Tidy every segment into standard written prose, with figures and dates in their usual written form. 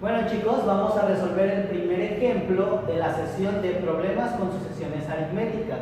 Bueno chicos, vamos a resolver el primer ejemplo de la sesión de problemas con sucesiones aritméticas.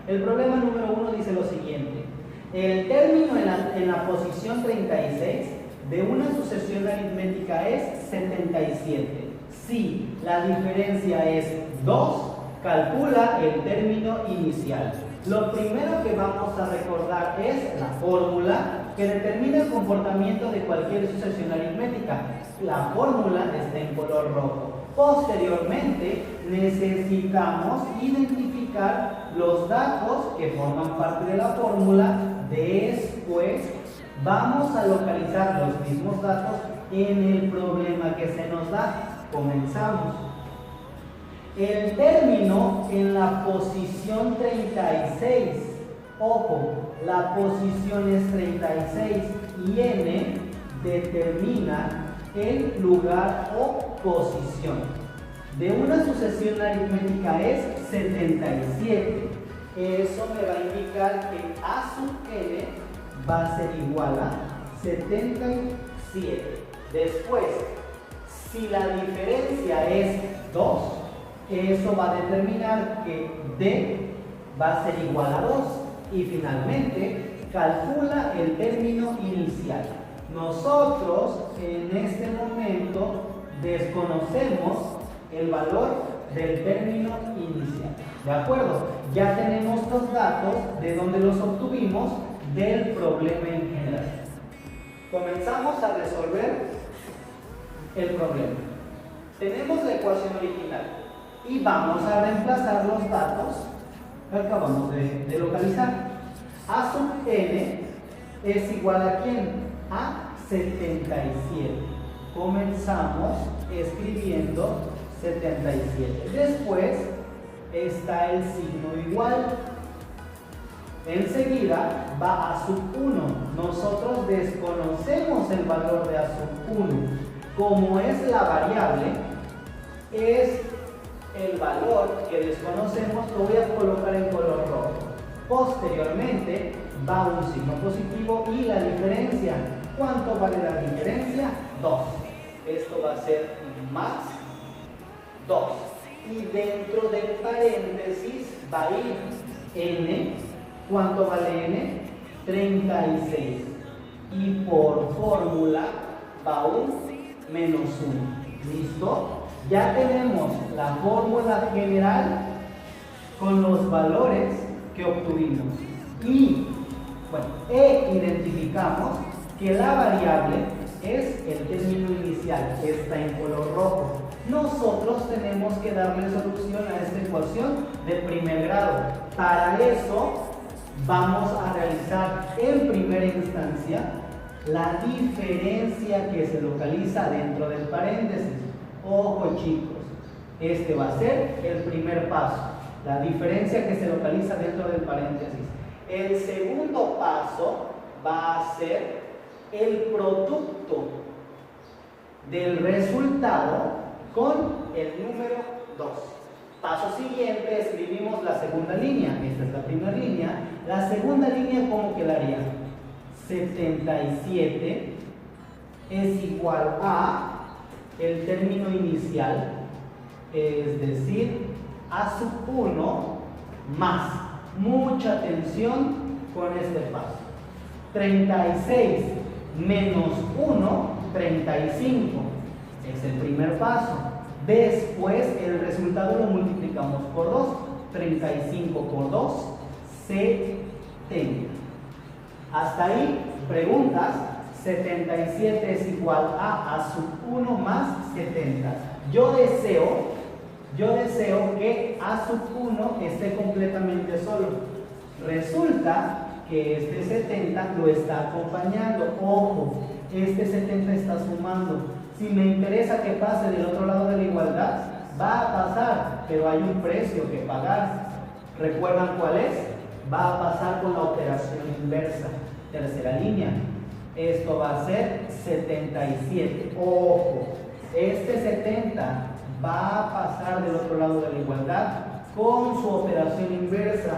El problema número 1 dice lo siguiente. El término en la posición 36 de una sucesión aritmética es 77. Si la diferencia es 2, calcula el término inicial. Lo primero que vamos a recordar es la fórmula que determina el comportamiento de cualquier sucesión aritmética. La fórmula está en color rojo. Posteriormente, necesitamos identificar los datos que forman parte de la fórmula. Después, vamos a localizar los mismos datos en el problema que se nos da. Comenzamos. El término en la posición 36, ojo, la posición es 36 y n determina el lugar o posición. De una sucesión aritmética es 77. Eso me va a indicar que a sub n va a ser igual a 77. Después, si la diferencia es 2, eso va a determinar que d va a ser igual a 2. Y finalmente, calcula el término inicial. Nosotros en este momento desconocemos el valor del término inicial. ¿De acuerdo? Ya tenemos los datos de donde los obtuvimos del problema en general. Comenzamos a resolver el problema. Tenemos la ecuación original y vamos a reemplazar los datos que acabamos de localizar. A sub n es igual a ¿quién? A 77. Comenzamos escribiendo 77. Después está el signo igual. Enseguida va a sub 1. Nosotros desconocemos el valor de a sub 1. Como es la variable, es el valor que desconocemos, lo voy a colocar en color rojo. Posteriormente va un signo positivo y la diferencia. ¿Cuánto vale la diferencia? 2. Esto va a ser más 2. Y dentro del paréntesis va a ir n. ¿Cuánto vale n? 36. Y por fórmula va un menos 1. ¿Listo? Ya tenemos la fórmula general con los valores que obtuvimos. Y, bueno, identificamos que la variable es el término inicial, que está en color rojo. Nosotros tenemos que darle solución a esta ecuación de primer grado. Para eso vamos a realizar en primera instancia la diferencia que se localiza dentro del paréntesis. Ojo chicos, este va a ser el primer paso, la diferencia que se localiza dentro del paréntesis. El segundo paso va a ser el producto del resultado con el número 2. Paso siguiente, escribimos la segunda línea. Esta es la primera línea. La segunda línea, ¿cómo quedaría? 77 es igual a el término inicial, es decir, a sub 1 más, mucha atención con este paso, 36 menos 1, 35, es el primer paso. Después el resultado lo multiplicamos por 2, 35 por 2, 70. Hasta ahí, preguntas. 77 es igual a sub 1 más 70. Yo deseo que a sub 1 esté completamente solo. Resulta que este 70 lo está acompañando. Ojo, este 70 está sumando. Si me interesa que pase del otro lado de la igualdad, va a pasar, pero hay un precio que pagar. ¿Recuerdan cuál es? Va a pasar con la operación inversa. Tercera línea. Esto va a ser 77. Ojo, este 70 va a pasar del otro lado de la igualdad con su operación inversa.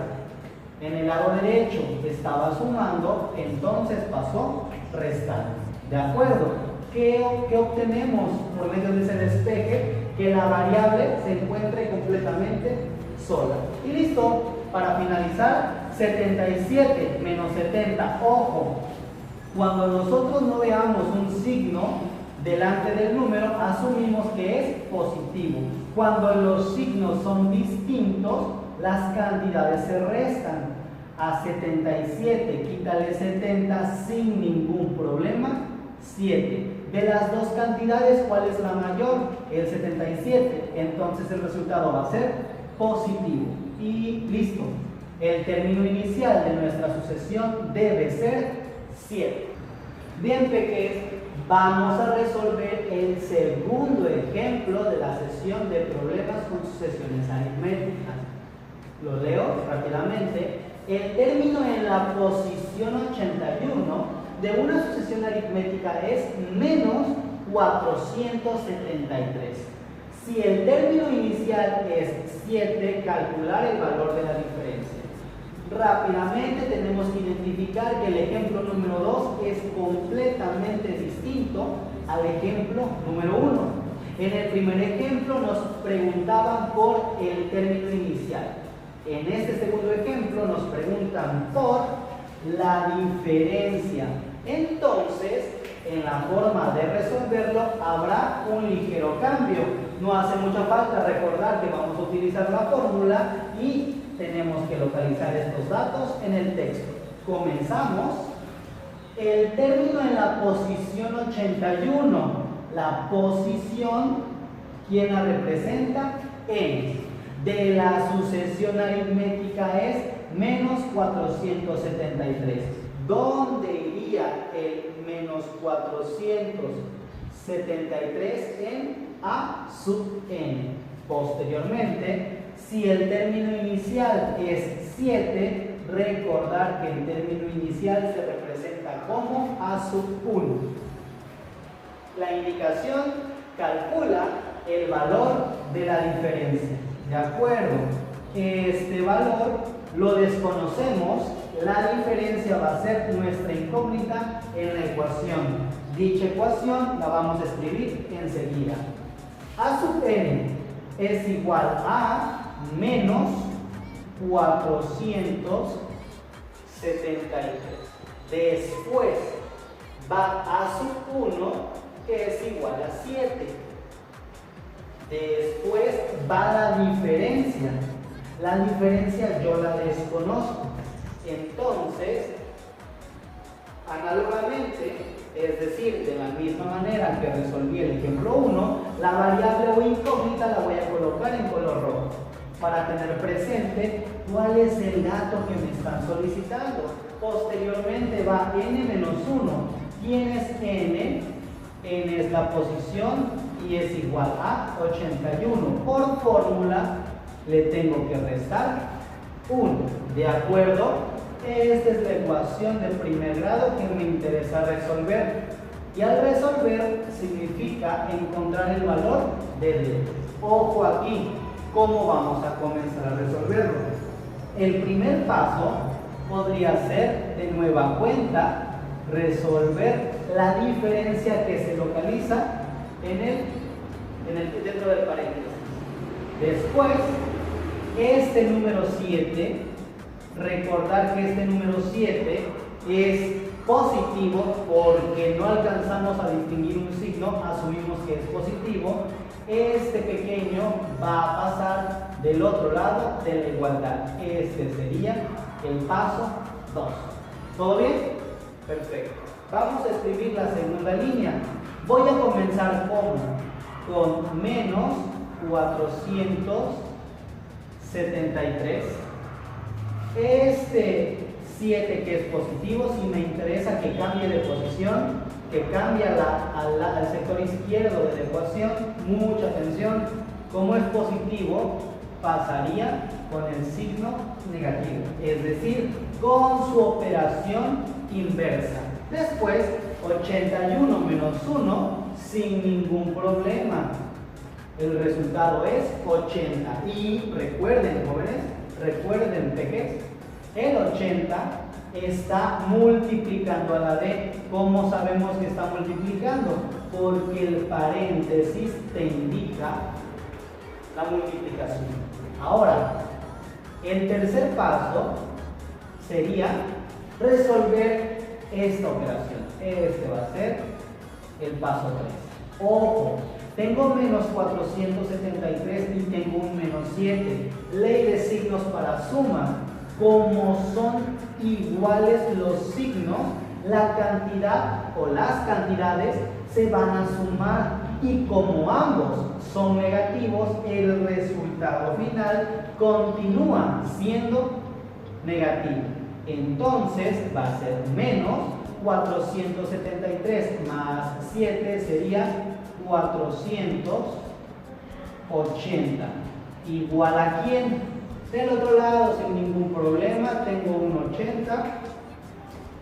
En el lado derecho estaba sumando, entonces pasó restando. ¿De acuerdo? ¿qué obtenemos por medio de ese despeje? Que la variable se encuentre completamente sola. Y listo. Para finalizar, 77 menos 70. Ojo, cuando nosotros no veamos un signo delante del número, asumimos que es positivo. Cuando los signos son distintos, las cantidades se restan. A 77 quítale 70 sin ningún problema, 7. De las dos cantidades, ¿cuál es la mayor? El 77. Entonces el resultado va a ser positivo. Y listo. El término inicial de nuestra sucesión debe ser 7. Bien, pequeños, vamos a resolver el segundo ejemplo de la sesión de problemas con sucesiones aritméticas. Lo leo rápidamente. El término en la posición 81 de una sucesión aritmética es menos 473. Si el término inicial es 7, calcular el valor de la diferencia. Rápidamente tenemos que identificar que el ejemplo número 2 es completamente distinto al ejemplo número 1. En el primer ejemplo nos preguntaban por el término inicial. En este segundo ejemplo nos preguntan por la diferencia. Entonces, en la forma de resolverlo habrá un ligero cambio. No hace mucha falta recordar que vamos a utilizar la fórmula y tenemos que localizar estos datos en el texto. Comenzamos. El término en la posición 81. La posición, ¿quién la representa? N. De la sucesión aritmética es menos 473. ¿Dónde iría el menos 473? En A sub n. Posteriormente, si el término inicial es 7, recordar que el término inicial se representa como A sub 1. La indicación calcula el valor de la diferencia. ¿De acuerdo? Este valor lo desconocemos. La diferencia va a ser nuestra incógnita en la ecuación. Dicha ecuación la vamos a escribir enseguida. A sub n es igual a menos 473. Después va a sub 1, que es igual a 7. Después va la diferencia. La diferencia yo la desconozco. Entonces, análogamente, es decir, de la misma manera que resolví el ejemplo 1, la variable o incógnita la voy a colocar en color rojo para tener presente cuál es el dato que me están solicitando. Posteriormente va n-1. ¿Quién es n? N es la posición y es igual a 81. Por fórmula le tengo que restar 1. ¿De acuerdo? Esta es la ecuación de primer grado que me interesa resolver. Y al resolver significa encontrar el valor de D. Ojo aquí, ¿cómo vamos a comenzar a resolverlo? El primer paso podría ser, de nueva cuenta, resolver la diferencia que se localiza dentro del paréntesis. Después, este número 7, recordar que este número 7 es positivo porque no alcanzamos a distinguir un signo, asumimos que es positivo. Este pequeño va a pasar del otro lado de la igualdad. Este sería el paso 2. ¿Todo bien? Perfecto. Vamos a escribir la segunda línea. Voy a comenzar con menos 473. Este 7 que es positivo, si me interesa que cambie de posición, que cambie al sector izquierdo de la ecuación, mucha atención. Como es positivo, pasaría con el signo negativo, es decir, con su operación inversa. Después, 81 menos 1, sin ningún problema. El resultado es 80. Y recuerden, jóvenes, recuerden, peques, el 80 está multiplicando a la D. ¿Cómo sabemos que está multiplicando? porque el paréntesis te indica la multiplicación. Ahora, el tercer paso sería resolver esta operación. Este va a ser el paso 3. Ojo, tengo menos 473 y tengo un menos 7. Ley de signos para suma. Como son iguales los signos, la cantidad o las cantidades se van a sumar, y como ambos son negativos, el resultado final continúa siendo negativo. Entonces va a ser menos 473 más 7 sería 480. ¿Igual a quién? Del otro lado, sin ningún problema, tengo un 80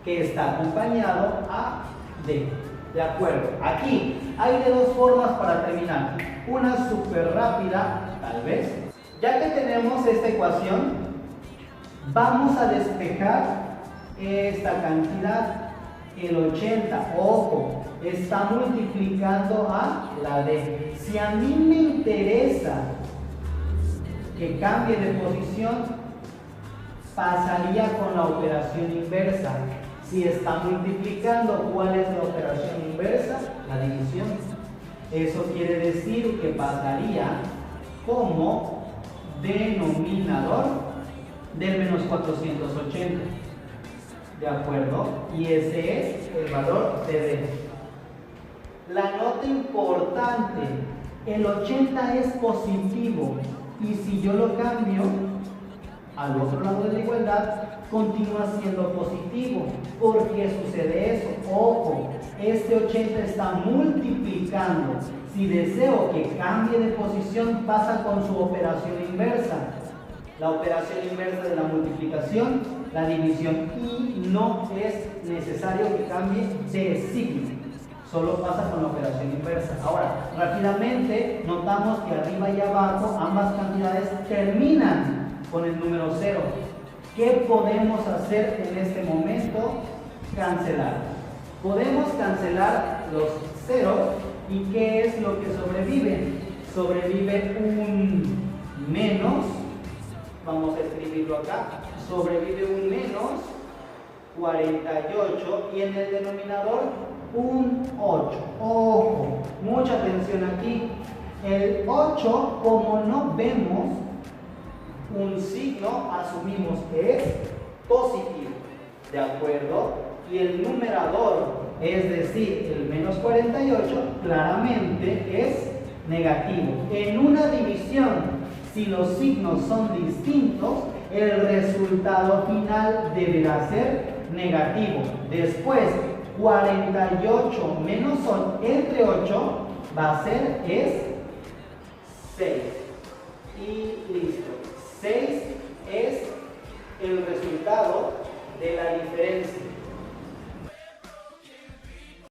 que está acompañado a D. ¿De acuerdo? Aquí hay de dos formas para terminar. Una súper rápida, tal vez. Ya que tenemos esta ecuación, vamos a despejar esta cantidad. El 80, ojo, está multiplicando a la D. Si a mí me interesa que cambie de posición, pasaría con la operación inversa. Si está multiplicando, ¿cuál es la operación inversa? La división. Eso quiere decir que pasaría como denominador del menos 480. ¿De acuerdo? Y ese es el valor de D. La nota importante, el 80 es positivo, y si yo lo cambio al otro lado de la igualdad, continúa siendo positivo. ¿Por qué sucede eso? Ojo, este 80 está multiplicando. Si deseo que cambie de posición, pasa con su operación inversa. La operación inversa de la multiplicación, la división, y no es necesario que cambie de signo. Solo pasa con la operación inversa. Ahora, rápidamente notamos que arriba y abajo ambas cantidades terminan con el número 0. ¿Qué podemos hacer en este momento? Cancelar. Podemos cancelar los ceros, y ¿qué es lo que sobrevive? Sobrevive un menos, vamos a escribirlo acá, sobrevive un menos 48 y en el denominador un 8. Ojo, mucha atención aquí. El 8, como no vemos un signo, asumimos que es positivo. ¿De acuerdo? Y el numerador, es decir, el menos 48, claramente es negativo. En una división, si los signos son distintos, el resultado final deberá ser negativo. Después, 48 menos 8 entre 8 va a ser 6. Y listo. 6